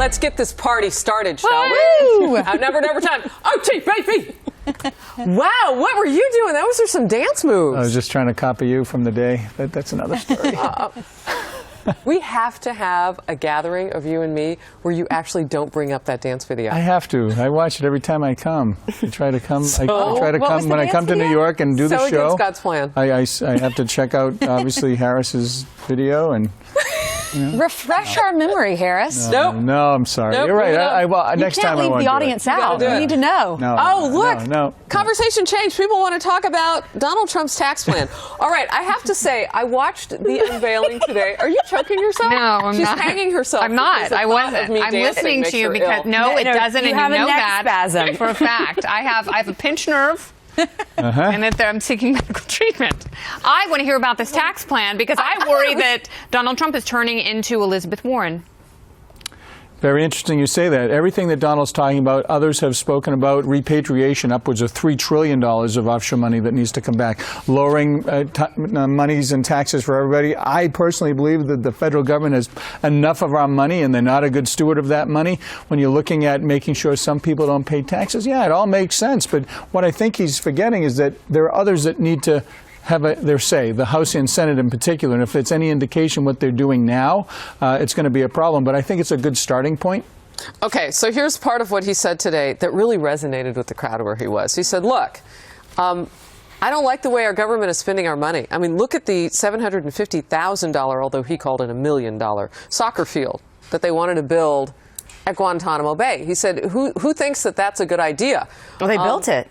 let's get this party started, shall we? Outnumbered overtime. OT, baby! Wow, what were you doing? Those are some dance moves. I was just trying to copy you from the day. That's another story. We have to have a gathering of you and me where you actually don't bring up that dance video. I have to. I watch it every time I come. I try to come. I try to come when I come to New York and do the show. So against God's plan. I have to check out obviously Harris's video and. Refresh our memory, Harris. Nope. No, I'm sorry. Nope, You're right. Next time I won't leave the audience out. We need to know. No, oh, look. No. Conversation changed. People want to talk about Donald Trump's tax plan. All right. I have to say, I watched the unveiling today. Are you choking yourself? No, I'm She's not. She's hanging herself. I'm not. I wasn't. I'm listening to you because no, it doesn't, and you know that spasm. for a fact. I have a pinched nerve. And that I'm seeking medical treatment. I want to hear about this tax plan because I worry that Donald Trump is turning into Elizabeth Warren. Very interesting you say that. Everything that Donald's talking about, others have spoken about. Repatriation, upwards of $3 trillion of offshore money that needs to come back. Lowering monies and taxes for everybody. I personally believe that the federal government has enough of our money and they're not a good steward of that money. When you're looking at making sure some people don't pay taxes, yeah, it all makes sense. But what I think he's forgetting is that there are others that need to have their say, the House and Senate in particular. And if it's any indication what they're doing now, it's going to be a problem. But I think it's a good starting point. Okay, so here's part of what he said today that really resonated with the crowd where he was. He said, look, I don't like the way our government is spending our money. I mean, look at the $750,000, although he called it $1 million, soccer field that they wanted to build at Guantanamo Bay. He said, who thinks that that's a good idea? Well, they built it.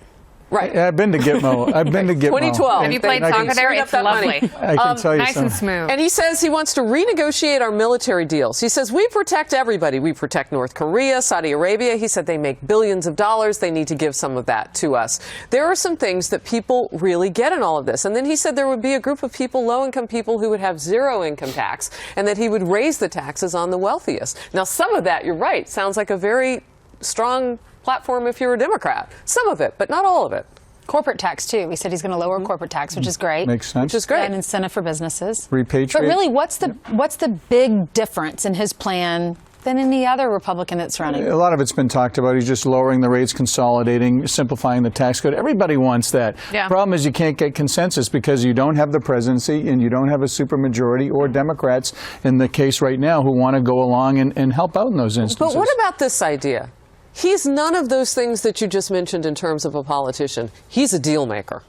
Right. I've been to Gitmo. 2012. Have you played soccer there? It's lovely. I can tell you nice and smooth. And he says he wants to renegotiate our military deals. He says we protect everybody. We protect North Korea, Saudi Arabia. He said they make billions of dollars. They need to give some of that to us. There are some things that people really get in all of this. And then he said there would be a group of people, low-income people, who would have zero income tax, and that he would raise the taxes on the wealthiest. Now, some of that, you're right, sounds like a very strong platform if you're a Democrat. Some of it, but not all of it. Corporate tax, too. He said he's going to lower corporate tax, which is great. Makes sense. Which is great. An incentive for businesses. Repatriate. But really, what's the big difference in his plan than any other Republican that's running? A lot of it's been talked about. He's just lowering the rates, consolidating, simplifying the tax code. Everybody wants that. Yeah. The problem is you can't get consensus because you don't have the presidency and you don't have a supermajority or Democrats in the case right now who want to go along and help out in those instances. But what about this idea? He's none of those things that you just mentioned in terms of a politician. He's a deal maker.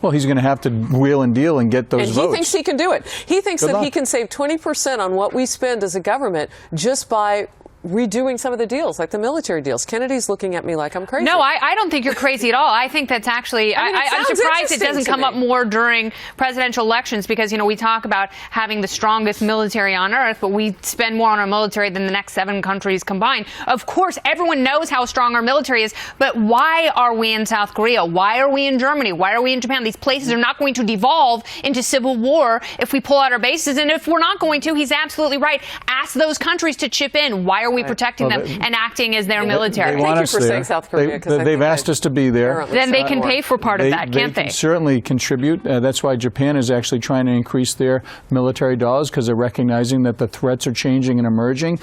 Well, he's going to have to wheel and deal and get those votes. And he thinks he can do it. He thinks that he can save 20% on what we spend as a government just by redoing some of the deals, like the military deals. Kennedy's looking at me like I'm crazy. No, I don't think you're crazy at all. I think that's actually, I'm surprised it doesn't come up more during presidential elections because, you know, we talk about having the strongest military on earth, but we spend more on our military than the next 7 countries combined. Of course, everyone knows how strong our military is, but why are we in South Korea? Why are we in Germany? Why are we in Japan? These places are not going to devolve into civil war if we pull out our bases. And if we're not going to, he's absolutely right. Ask those countries to chip in. Why are we protecting them and acting as their military? They want us for saying South Korea. They've asked us to be there. Then they can pay for part of that, can't they? They can certainly contribute. That's why Japan is actually trying to increase their military dollars because they're recognizing that the threats are changing and emerging.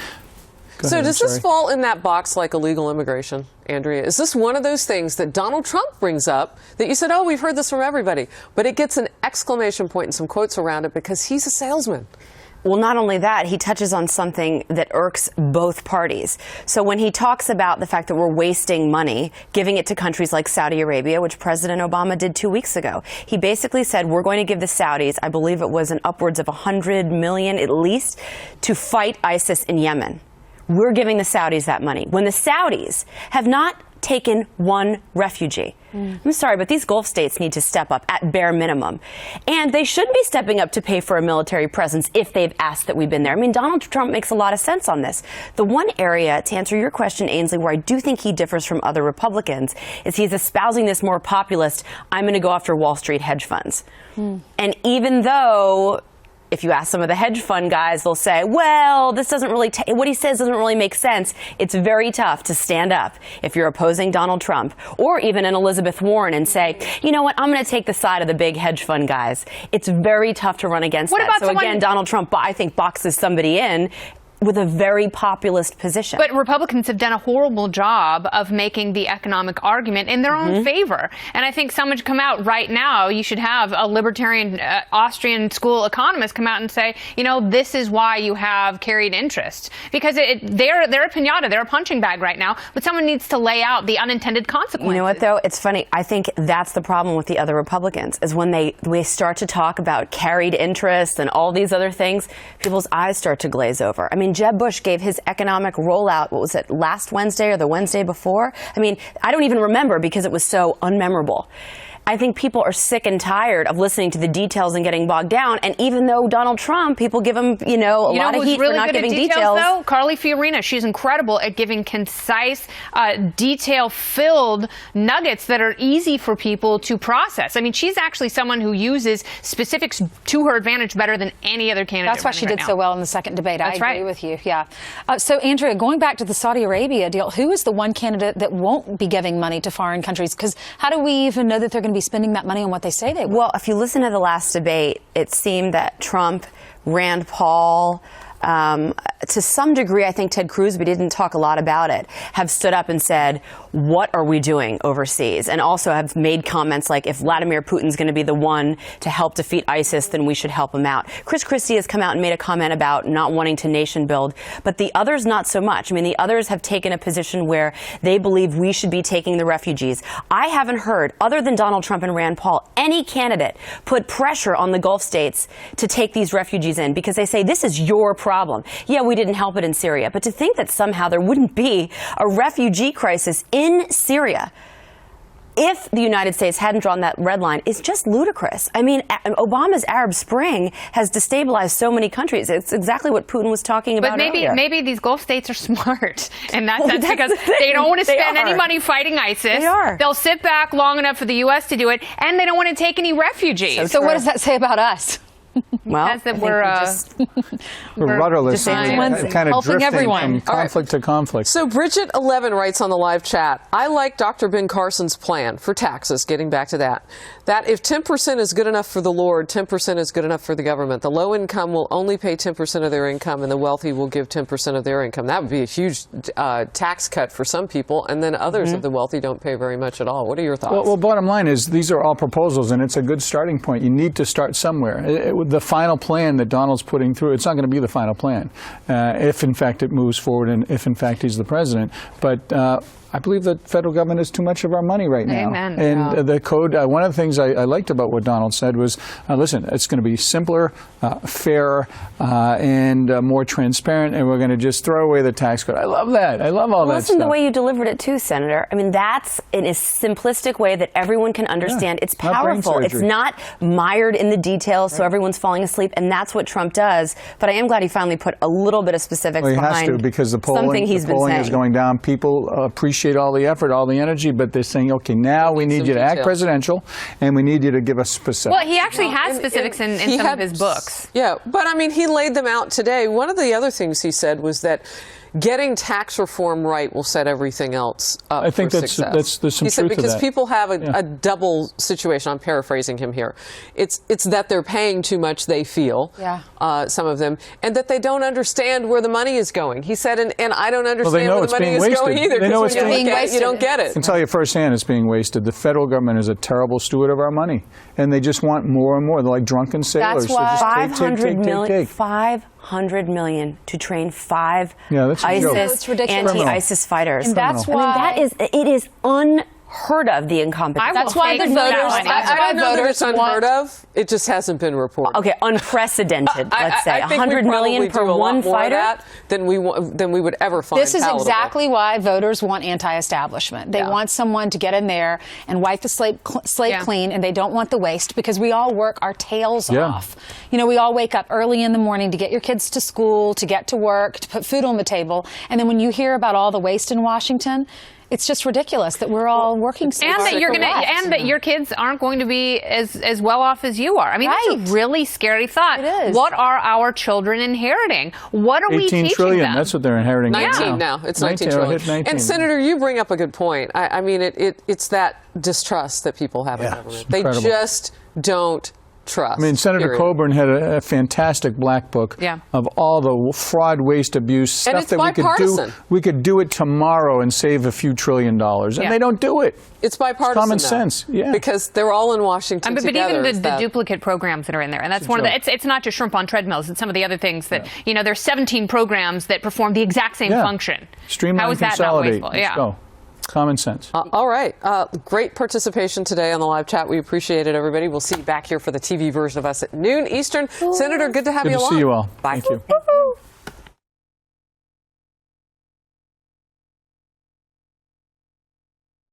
So does this fall in that box like illegal immigration, Andrea? Is this one of those things that Donald Trump brings up that you said, oh, we've heard this from everybody, but it gets an exclamation point and some quotes around it because he's a salesman? Well, not only that, he touches on something that irks both parties. So when he talks about the fact that we're wasting money, giving it to countries like Saudi Arabia, which President Obama did 2 weeks ago, he basically said we're going to give the Saudis, I believe it was an upwards of $100 million at least, to fight ISIS in Yemen. We're giving the Saudis that money. When the Saudis have not taken one refugee. I'm sorry, but these Gulf states need to step up at bare minimum. And they should be stepping up to pay for a military presence if they've asked that we've been there. I mean, Donald Trump makes a lot of sense on this. The one area, to answer your question, Ainsley, where I do think he differs from other Republicans, is he's espousing this more populist, I'm going to go after Wall Street hedge funds. And even though if you ask some of the hedge fund guys, they'll say, well, this doesn't really, what he says doesn't really make sense. It's very tough to stand up if you're opposing Donald Trump or even an Elizabeth Warren and say, you know what, I'm going to take the side of the big hedge fund guys. It's very tough to run against that. So again, Donald Trump, I think, boxes somebody in with a very populist position. But Republicans have done a horrible job of making the economic argument in their own favor. And I think someone should come out right now. You should have a libertarian Austrian school economist come out and say, you know, this is why you have carried interest. Because they're a pinata, they're a punching bag right now. But someone needs to lay out the unintended consequences. You know what, though? It's funny. I think that's the problem with the other Republicans, is when they start to talk about carried interest and all these other things, people's eyes start to glaze over. I mean, Jeb Bush gave his economic rollout, what was it, last Wednesday or the Wednesday before? I mean, I don't even remember because it was so unmemorable. I think people are sick and tired of listening to the details and getting bogged down. And even though Donald Trump, people give him, a lot of heat really for not good giving at details. Though? Carly Fiorina, she's incredible at giving concise, detail-filled nuggets that are easy for people to process. I mean, she's actually someone who uses specifics to her advantage better than any other candidate. That's why she did so well in the second debate. That's I agree with you. Yeah. So, Andrea, going back to the Saudi Arabia deal, who is the one candidate that won't be giving money to foreign countries? Because how do we even know that they're going to be spending that money on what they say they will? Well, if you listen to the last debate, it seemed that Trump, Rand Paul, to some degree, I think Ted Cruz, we didn't talk a lot about it, have stood up and said, what are we doing overseas? And also have made comments like, if Vladimir Putin's going to be the one to help defeat ISIS, then we should help him out. Chris Christie has come out and made a comment about not wanting to nation build, but the others not so much. I mean, the others have taken a position where they believe we should be taking the refugees. I haven't heard, other than Donald Trump and Rand Paul, any candidate put pressure on the Gulf states to take these refugees in, because they say this is your problem. Yeah, we didn't help it in Syria, but to think that somehow there wouldn't be a refugee crisis in Syria if the United States hadn't drawn that red line is just ludicrous. I mean, Obama's Arab Spring has destabilized so many countries. It's exactly what Putin was talking about earlier. But maybe these Gulf states are smart in that sense, because they don't want to spend any money fighting ISIS. They are. They'll sit back long enough for the U.S. to do it, and they don't want to take any refugees. So what does that say about us? Well, that we're rudderless, kind of helping drifting everyone. from conflict to conflict. So Bridget 11 writes on the live chat, I like Dr. Ben Carson's plan for taxes, getting back to that if 10% is good enough for the Lord, 10% is good enough for the government. The low income will only pay 10% of their income, and the wealthy will give 10% of their income. That would be a huge tax cut for some people, and then others of the wealthy don't pay very much at all. What are your thoughts? Well, bottom line is these are all proposals, and it's a good starting point. You need to start somewhere. The final plan that Donald's putting through, it's not going to be the final plan if, in fact, it moves forward and if, in fact, he's the president. But I believe the federal government is too much of our money right now. Amen. And the code, one of the things I liked about what Donald said was, listen, it's going to be simpler, fairer, and more transparent, and we're going to just throw away the tax code. I love that. I love all that stuff. Listen, the way you delivered it too, Senator. I mean, that's in a simplistic way that everyone can understand. Yeah, it's powerful. It's not mired in the details, so everyone's falling asleep, and that's what Trump does. But I am glad he finally put a little bit of specifics behind he has to, because the polling is going down. People appreciate all the effort, all the energy, but they're saying, okay, now we need you to act presidential, and we need you to give us specifics. Well, he actually has specifics in some of his books. Yeah, but I mean, he laid them out today. One of the other things he said was that getting tax reform right will set everything else up I think for there's success. some he said truth to because that. people have a double situation. I'm paraphrasing him here. It's that they're paying too much, they feel, some of them, and that they don't understand where the money is going. He said, and I don't understand where the money is going either. They know it's being wasted. You don't get it. I can tell you firsthand it's being wasted. The federal government is a terrible steward of our money, and they just want more and more. They're like drunken sailors. That's why just take. $500 million to train 5 ISIS anti-ISIS fighters. And that's why it is unheard of, the incompetence. That's why the voters. I don't know that it's unheard of. It just hasn't been reported. Okay, unprecedented. Let's say I think $100 million per one fighter. Than we would ever find. This is palatable. exactly why voters want anti-establishment. They want someone to get in there and wipe the slate clean, and they don't want the waste, because we all work our tails off. You know, we all wake up early in the morning to get your kids to school, to get to work, to put food on the table, and then when you hear about all the waste in Washington, it's just ridiculous that we're all working so hard. And that your kids aren't going to be as well off as you are. I mean, that's a really scary thought. It is. What are our children inheriting? What are we teaching 18 trillion. them? That's what they're inheriting. 19 now. It's 19 trillion. 19. And Senator, you bring up a good point. I mean, it's that distrust that people have in government. They just don't trust. I mean, Senator period. Coburn had a fantastic black book Yeah. of all the fraud, waste, abuse, And stuff it's that we could do. bipartisan. We could do it tomorrow and save a few $1 trillion, and Yeah. they don't do it. It's bipartisan. common though, sense, yeah. Because they're all in Washington But together. even is the that- duplicate programs that are in there, and that's one of the. It's not just shrimp on treadmills. It's some of the other things that there's 17 programs that perform the exact same function. Streamline, How is that not consolidate. wasteful? Let's Yeah. go. Common sense. All right. Great participation today on the live chat. We appreciate it, everybody. We'll see you back here for the TV version of us at noon Eastern. Senator, good to have Good you to along. see you all. Bye. Thank you.